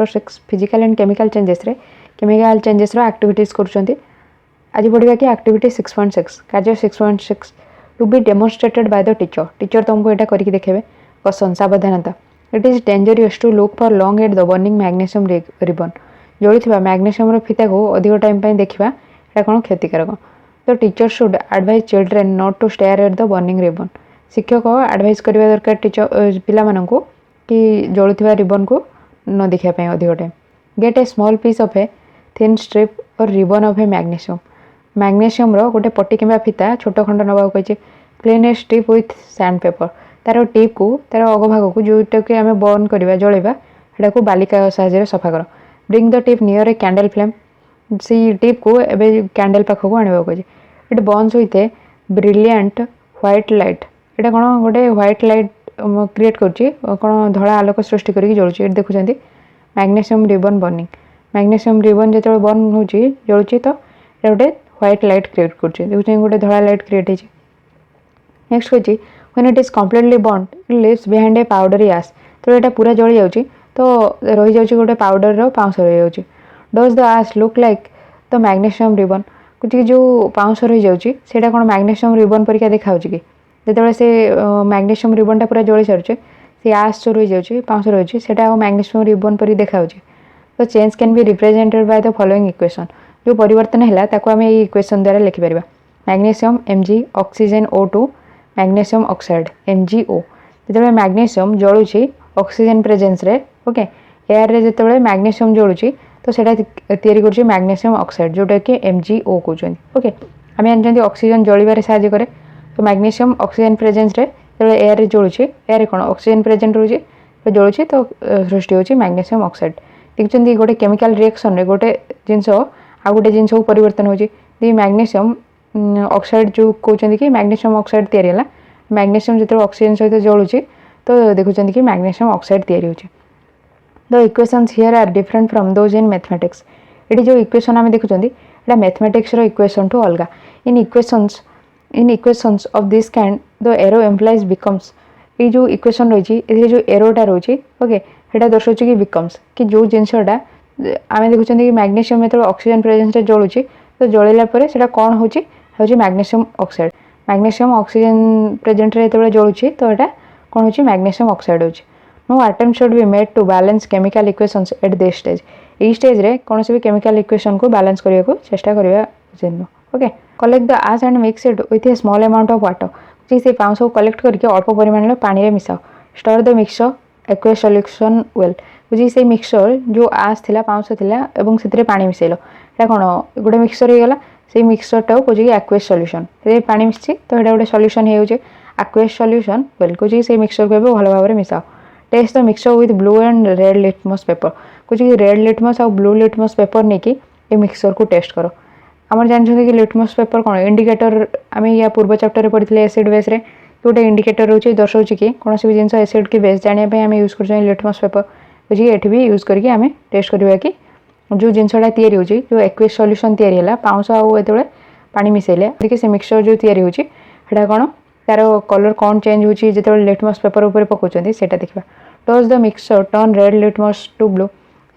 Chapter 6 physical and chemical changes रे chemical changes रो activities करूछंती। आज पढ़िबा कि एक्टिविटी 6.6 कार्य 6.6 to be demonstrated by the teacher. Teacher तुमको एटा करके देखेबे। क्वेश्चन सावधानता it is dangerous to look for long at the burning magnesium ribbon. जळुथिबा मैग्नीशियम रो फिता को अधिक टाइम पय देखिबा एटा कोन क्षतिकारक। तो teacher should advise children not to stare at the burning ribbon. शिक्षक एडवाइज करबा दरकार टीचर पिला माननकु कि जळुथिबा रिबन को न देखिया पय अधिक time. Get a small piece of a thin strip और ribbon of a magnesium. Magnesium रो गोटे पट्टी किंबा फिता छोट खंड नबा कहिचे। Clean a strip with sandpaper. तार टिप को तार अगभाग को जोटा के आमे बर्न करबा जळेबा हेडा को बालिका सहायता सफा कर। Bring the tip near a candle flame. सी टिप को एबे कैंडल पाख को आनिबा कहिचे। It burns with a brilliant white light. एटा कोन गोटे व्हाइट लाइट क्रिएट करछि कोन धळा आलोक सृष्टि करिक जळुछि। एट देखुछंती magnesium ribbon burning. Magnesium ribbon जेते बर्न होछि जळुछि तो एटा गोटे व्हाइट लाइट क्रिएट करछि। देखुछंती गोटे धळा लाइट क्रिएट हेछि। नेक्स्ट कहछि when it is completely burn it leaves behind a powdery ash. तो एटा पूरा जळि जाउछि तो रहि जाउछि गोटे पाउडर रो पाउंस रहि जाउछि। Does the ash look like the magnesium ribbon. कुछ जो पाउंस रहि जाउछि सेटा कोन मैग्नीशियम रिबन परिका देखाउछि कि जेतेबेले से मैग्नीशियम रिबनटा पूरा जळि सारछि से एश जो रहि जाउछि पाउंस रहि सेटा मैग्नीशियम रिबन परि देखाउछि। तो change can be represented by the following equation. जो परिवर्तन हैला ताको आमे ई इक्वेशन द्वारा लिखि परिबा। Magnesium Mg oxygen O2 magnesium oxide MgO। जेतेबेले मैग्नीशियम जळुछि ऑक्सीजन प्रेजेंस रे ओके एयर रे जेतेबेले मैग्नीशियम जळुछि तो सेटा तयारी करछि मैग्नीशियम ऑक्साइड जोटा कि MgO कहउछन ओके। आमे जानजंती ऑक्सीजन जळिबारे सहाय्य करे। तो मैग्नीशियम ऑक्सीजन प्रेजेंस रे जेतेबेले एयर रे जळुछि एयर रे कोन ऑक्सीजन प्रेजेंट रहउछि तो जळुछि तो सृष्टि होछि मैग्नीशियम ऑक्साइड। देखचंती गोटे केमिकल रिएक्शन रे गोटे जिंस आ गोटे जिंस परिवर्तन होछि। दी मैग्नीशियम ऑक्साइड जो कहउछन कि मैग्नीशियम ऑक्साइड तयारी हला। मैग्नीशियम जेतेबेले ऑक्सीजन सहित जळुछि तो देखुछंती कि मैग्नीशियम ऑक्साइड तयारी होछि। The equations here are different from those in mathematics. एटी जो इक्वेशन आमे देखुछंती एटा मैथमेटिक्स रो इक्वेशन टू अलगा। In equations of this kind the arrow implies becomes. ए जो इक्वेशन रहिछि ए जो एरोटा रहिछि ओके हेटा दर्शाउछि कि बिकम्स कि जो जिंसटा आमे देखुछंती कि मैग्नीशियम जेतेबेले ऑक्सीजन प्रेजेंस रे जळुछि तो जळिला परे सेटा कोन होछि होछि magnesium oxide. Magnesium oxygen present रे जेतेबेले जळुछि तो एटा कोन होछि मैग्नीशियम ऑक्साइड होछि। No attempt should be made to balance chemical equations at this stage. ई स्टेज रे कोनोसी भी केमिकल इक्वेशन को बैलेंस करिया को चेष्टा करिया उचित okay. Collect the ash and mix it with a small amount of water. जी से पाउंस को कलेक्ट करके अल्प परिमाण रे पानी रे मिसाओ। Stir the mixture aqueous solution well. बुझी से मिक्सचर जो एश थिला पाउंस थिला एवं सेतरे पानी मिसेलो एटा कोन गोटे मिक्सचर हे गेला। से मिक्सचर टा को जी एक्वस सॉल्यूशन रे पानी मिसछि तो एटा गोटे सॉल्यूशन हे होजे एक्वस सॉल्यूशन वेल को जी से मिक्सचर को भलो भाबरे मिसाओ। Test the mixture with blue and red litmus paper. कुछ रेड लिटमस और ब्लू लिटमस पेपर नेकी ए मिक्सचर को टेस्ट करो। आमर जानछथि कि लिटमस पेपर कोन इंडिकेटर आमे या पूर्व चैप्टर रे पढितले एसिड बेस रे गोटे इंडिकेटर रहउछि दर्शाउछि कि कोनोसी भी जिंस एसिड की बेस जानिया पे आमे यूज करछन लिटमस पेपर। बुझी एठी भी यूज करके आमे टेस्ट करबा कि जो जिंसटा तयारी होछि जो एक्वस सॉल्यूशन तयारी हला पाउंस आउ एतबेले पानी मिसेले देखि से मिक्सचर जो तयारी होछि हेडा कोन तार कलर कोन चेंज होछि जेतबेले लिटमस पेपर ऊपर पकोचंती सेटा देखबा। Does the mixture turn red litmus to blue.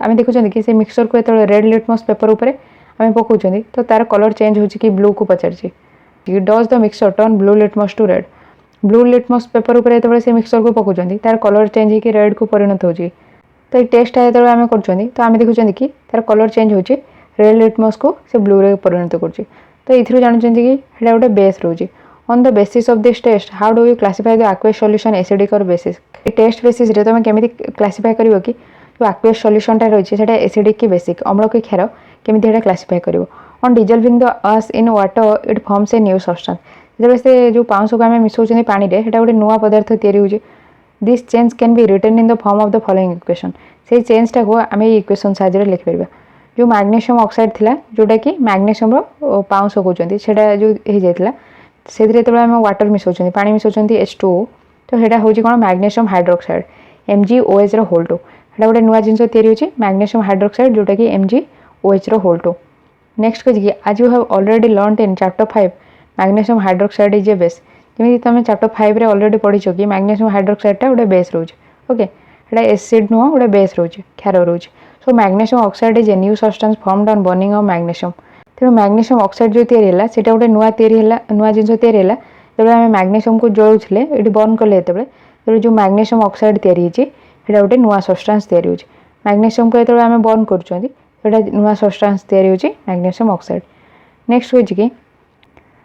आमे देखुचंती कि से मिक्सचर को एतबेले रेड लिटमस पेपर ऊपर आमे पकोचंती तो तार कलर चेंज होछि कि ब्लू को पचारछि। Does the mixture turn blue litmus to red. Blue litmus paper ऊपर एतबेले से मिक्सचर को पकोचंती तार कलर चेंज हे कि रेड को परिणत होछि। तो ए टेस्ट एतबेले आमे करछंती तो आमे देखुचंती कि तार कलर चेंज होछि रेड लिटमस को से ब्लू रे परिणत करछि। तो इथरु जानछंती कि हेडा गोटे base रहउछि। On the basis of this test, how do you classify the aqueous solution acidic or basic? Test basis रे तुम केमिति क्लासिफाई करिवो कि जो aqueous solution टा रहिछि सेटा acidic कि basic अम्ल कि क्षार केमिति हेडा classify करिवो। On dissolving the ash in water, it forms a new substance. जब से जो पाउंस को हमें मिसौछन पानी रे हेटा गोटे नुवा पदार्थ तयारी होछि। This change can be written in the form of the following equation. से चेंज टा को हमें इक्वेशन साहाय्य रे लिखि परबा। जो मैग्नीशियम ऑक्साइड थिला जोटा कि मैग्नीशियम रो पाउंस कहउछन्ती सेटा जो हे जायतिला से वाटर मिसौछन पानी मिसौछन H2O तो हेटा होछि कोन मैग्नीशियम हाइड्रोक्साइड MgOH रो होल 2 हेटा गोटे नुवा जिंस तयारी होछि मैग्नीशियम हाइड्रोक्साइड जोटा कि MgOH रो होल 2। नेक्स्ट कहछि कि आज you have already learned in chapter 5 magnesium hydroxide is a base. जेमि तुम चैप्टर 5 रे ऑलरेडी पढिछो कि मैग्नीशियम हाइड्रोक्साइड टा गोटे बेस रहउछि ओके हेटा एसिड नुवा गोटे बेस रहउछि क्षार रहउछि। So magnesium oxide is a new substance formed on burning of magnesium तेणु मैग्नेशियम ऑक्साइड जो तैयारी से गोटे नुआ नुआ जिन तैयारी जो आम मैग्नेशियम को जलाऊे ये बर्न कले जो जो मैग्नेशियम ऑक्साइड तैयारी गोटे नुआ सब्सटेंस तैयारी होची मैग्नेशियम को जो आम बर्न करा नुआ सब्सटेंस तैयारी होची मैग्नेशियम ऑक्साइड। नेक्स्ट होची कि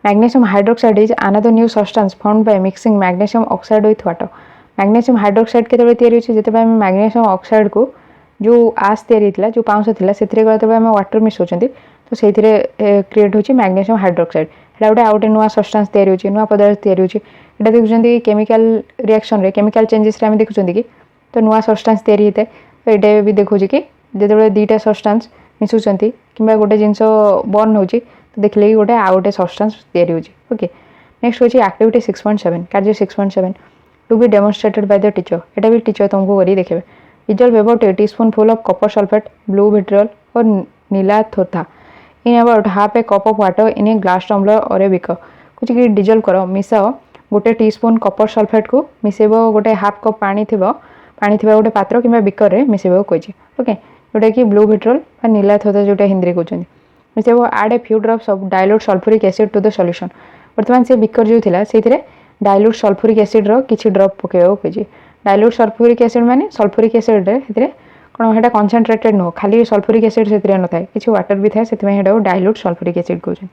magnesium hydroxide is another new substance formed by mixing magnesium oxide with water magnesium hydroxide के तैयारी होची जेते आम मैग्नेशियम ऑक्साइड को जो आस तैयारी थी जो पाउंस थी से आम वाटर मिसौं तो से क्रिएट होची मैग्नेशियम हाइड्रोक्साइड एटा गोटे आउटे नुआ सब्सटेंस तैयारी होची नुआ पदार्थ तैयारी होची एटा देखुछंती केमिकल रिएक्शन रे केमिकल चेंजेस रे आम देखुछंती कि तो नुआ सब्सटेंस तैयारी होता है तो ये भी देखुची कि जो दुईटा सब्सटेंस मिसुचंती किंबा गोटे जिनस बर्न होची तो देखले कि गोटे आउ गोटे सब्सटेंस तैयारी होची। ओके नेक्स्ट होची एक्टिविटी 6.7 कार्य 6.7 to be demonstrated by the teacher एटा भी टीचर तुमको करी देखेबे dissolve about a teaspoon full of copper sulphate blue vitriol और नीला थोथा in about half a cup of water in a glass tumbler और ए बिकर कुछ कि डिजल्व कर मिसाओ गोटे टीस्पून कॉपर सल्फेट को मिसेब गोटे हाफ कप पानी गोटे पात्र कि बिकर में मिसेब कही ओके जोटा कि ब्लू विट्रियल और नीला थोथा जोटा हिंदी में कहते मिसेब add a few drops of dilute sulphuric acid to the solution बर्तमान से बिकर जो थिला से डाइल्यूट सल्फ्यूरिक एसिड किछि ड्रॉप पकेबो कही डाइल्यूट सल्फ्यूरिक एसिड माने सल्फ्यूरिक एसिड रे कौन है कनसेंट्रेटेड नुह खाली सल्फ्यूरिक एसिड से न थाए किसी वाटर भी थाए से डाइल्यूट सल्फ्यूरिक एसिड कहते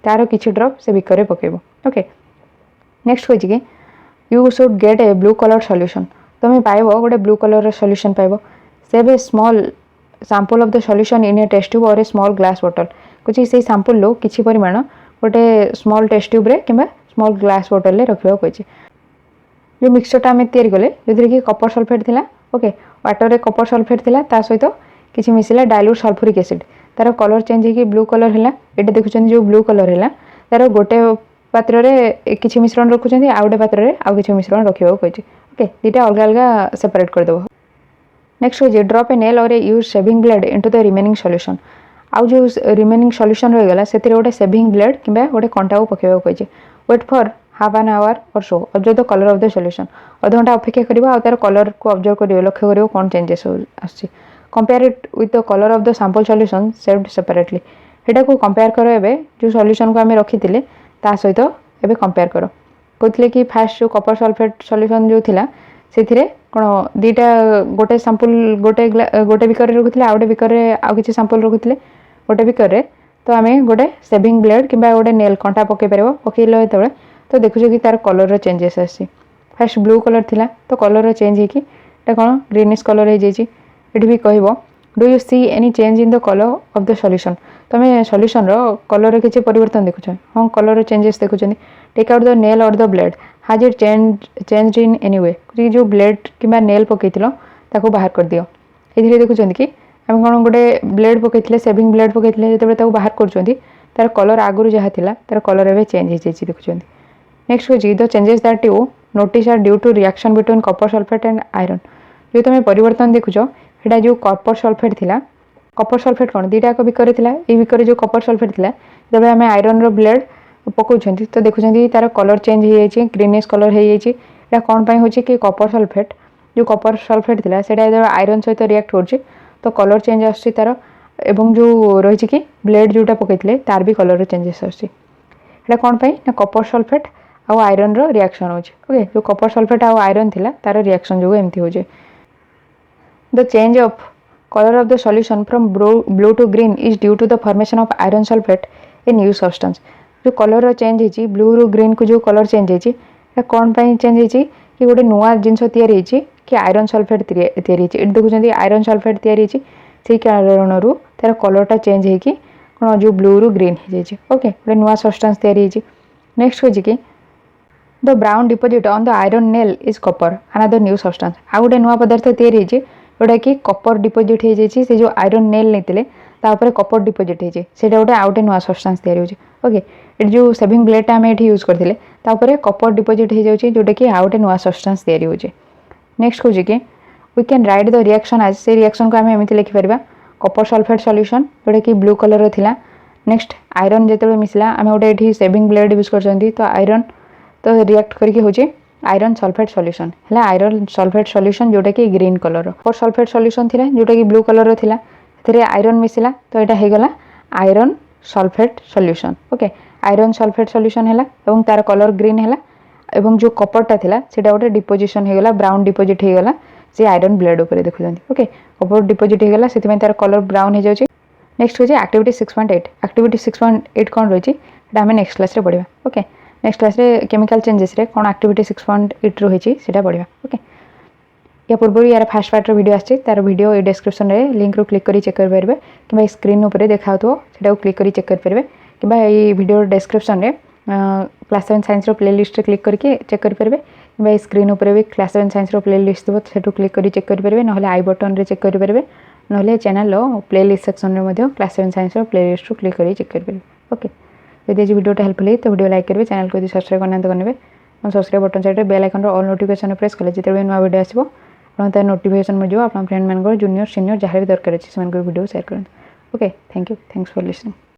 तार किछि ड्रॉप से बिकर पकेबो ओके। नेक्स्ट होची कि you should get a blue colour solution तुम्हें पाइब गोटे ब्लू कलर सॉल्यूशन पाइब save a small sample of the solution in a test tube और ए स्मॉल ग्लास बॉटल कुछ से सैंपल लो किछि परिमाण गोटे स्मॉल टेस्ट ट्यूब रे किंबा स्मॉल ग्लास बॉटल रे रखिबा कहिछि जो मिक्सचरटा आम तैयारी कले जो कि कॉपर सल्फेट थिला ओके वाटर रे कॉपर सल्फेट थिला ता सहित किछि मिसिला डाइल्यूट सल्फ्यूरिक एसिड तार कलर चेंज होगी ब्लू कलर है ये देखुं जो ब्लू कलर है तार गोटे पात्र रे किछि मिश्रण रखुं आउ गोटे पात्र रे आउ किछि मिश्रण रखा कही ओके दुटा अलग अलग सेपरेट करदेव। नेक्स्ट हो ड्रॉप ए नेल और a used shaving blade into the remaining solution आउ जो रिमेनिंग सॉल्यूशन रहीगला से गोटे सेविंग ब्लेड कि गोटे कंटा को पकेबा कही wait for half an hour और so observe the colour of the solution अध घंटा अपेक्षा करिबा आ तार कलर को ऑब्जर्व करियो लक्ष्य करियो कोन चेंजेस आछि compare it with the colour of the sample solution saved separately एटा को कंपेयर करो एबे जो सॉल्यूशन को हमें रखिथिले ता सहित एबे कंपेयर करो कहते कि फास्ट जो कॉपर सल्फेट सॉल्यूशन जो थिला से कौन दुईटा गोटे सैंपल गोटे बिकर रखुले आउ गोटे बिकर आउ किसी सैंपल रखुले गोटे बिकर तो आम गोटे सेविंग ब्लेड कि गोटे नेल कंटा पकई पार पकईल जो तो देखुच कि तार कलर चेंजेस आसी फास्ट ब्लू कलर थिला तो कलर चेंज होगी कौन ग्रीनिश कलर हो जाइए ये भी कह do you see any change in the colour of the solution तुम सॉल्यूशन कलर किसी परिवर्तन देखुच हाँ कलर चेंजेस देखुं टेक आउट द नेल और the blade has it change in any way जो ब्लेड कि नेल पकई बाहर कर दियो ये देखुं कि आम कौन गोटे ब्लेड पकई सेविंग ब्लेड पकई जो बाहर कर तार कलर आगुरी जहाँ थिला तार कलर एवं चेंज हो जाइए देखुं। नेक्स्ट हूँ the changes that you notice are due to reaction between copper sulphate and iron जो तुम परिवर्तन देखुच यहाँ जो कॉपर सल्फेट थिला कॉपर सल्फेट कौन दुईटा बिकर थिला ये बिकर जो कॉपर सल्फेट थिला जब आम आयरन रो ब्लेड पकाउछंती तो देखुं तार कलर चेंज हो जाइए ग्रीनिश कलर हो जाइए कौन हो कि कॉपर सल्फेट जो कॉपर सल्फेट थिला सेटा जब आयरन सहित रिएक्ट होछि तो कलर चेंज आछि तार एवं जो रही कि ब्लेड जोटा पकई तार भी कलर चेंजेस आछि कौन ना कॉपर सल्फेट आउ आयरन रो रिएक्शन होछि ओके जो कॉपर सल्फेट आउ आयरन थिला तार रिएक्शन जो एमती हो जाए the change of colour of the solution from blue to green is due to the formation of iron sulphate a new substance जो कलर चेंज होती ब्लू रू ग्रीन को जो कलर चेंज होती कौन चेंज होती कि गोटे नुआ जिनस तैयारी कि आयरन सल्फेट तैयारी देखुं आयरन सल्फेट तैयारी से कारण रू तार कलरटा चेंज होगी कौन जो ब्लू रू ग्रीन हो जाए ओके गोटे नुआ सब्सटेंस तैयारी नेक्स्ट हो कि the brown deposit on the iron nail is copper another new substance आ गोटे नुआ पदार्थ तैयारी जोटा कि कॉपर डिपोजिट हो जाए से जो आयरन नेल नहीं तापर कॉपर डिपोजिट हो जाए गोटे आउ गोटे नुआ सब्सटेंस तैयारी हो ओके ये जो सेविंग ब्लेड आम ये यूज करते कॉपर डिपोजिट हो जाए जोटा कि आउ गोटे नुआ सब्सटेंस तैयारी हो नेक्स्ट हूँ कि we can write the reaction आज से रिएक्शन को आम एमती लिखिपर कॉपर सल्फेट सॉल्यूशन जोटा कि ब्लू कलर थिला नेक्स्ट आयरन जो मिसला आम गोटे ये सेविंग ब्लेड यूज कर तो आयरन तो रिएक्ट करके होचे आयरन सल्फेट सॉल्यूशन है आयरन सल्फेट सॉल्यूशन जोटा कि ग्रीन कलर और सल्फेट सॉल्यूशन थिला जोटा कि ब्लू कलर थिला से आयरन मिसिला तो यहाँ हो गला iron sulphate solution okay iron sulphate solution है और तार कलर ग्रीन है एवं जो कपरटा थिला सेटा गोटे डिपोजिशन हो गला ब्राउन डिपोजिट हो गला से आयरन ब्लेड उपर देखुं ओके कपर डिपोजिट हो गला से तार कलर ब्राउन हो जाए नेक्स्ट हूँ एक्टिविटी 6.8 एक्टिविटी 6.8 कौन रही है आम नेक्स्ट क्लास पढ़ा okay next class chemical changes कौन एक्टिविटी 6.8 रही है पढ़ा ओके या पूर्व यार फास्ट पार्टर वीडियो आसी तार वीडियो ये डिस्क्रिप्शन में लिंक रू क्लिक कर चेक करेंगे कि स्क्रीन उपर देखा तो क्लिक कर चेक करेंगे कि ये वीडियो डिस्क्रिप्शन में क्लास 7 साइंस प्लेलिस्ट क्लिक करके चेक करेंगे कि स्क्रीन उपर भी क्लास 7 साइंस प्लेलिस्ट थो से क्लिक कर चेक करेंगे ना आई बटन रे चेक करेंगे ना चैनल प्लेलिस्ट सेक्शन में क्लास 7 साइंस प्लेलिस्ट क्लिक कर चेक करेंगे ओके यदि आज वीडियो हेल्पफुल है तो वीडियो लाइक करेंगे चैनल को यदि सब्सक्राइब करना तो करेंगे और subscribe button side bell icon all notification press कले जिते नुआ वीडियो आसो आप नोटिफिकेशन में जो आप फ्रेंड मान जूनियर सीनियर जहाँ भी दरकार अच्छे से वीडियो शेयर करें okay thank you thanks for listening.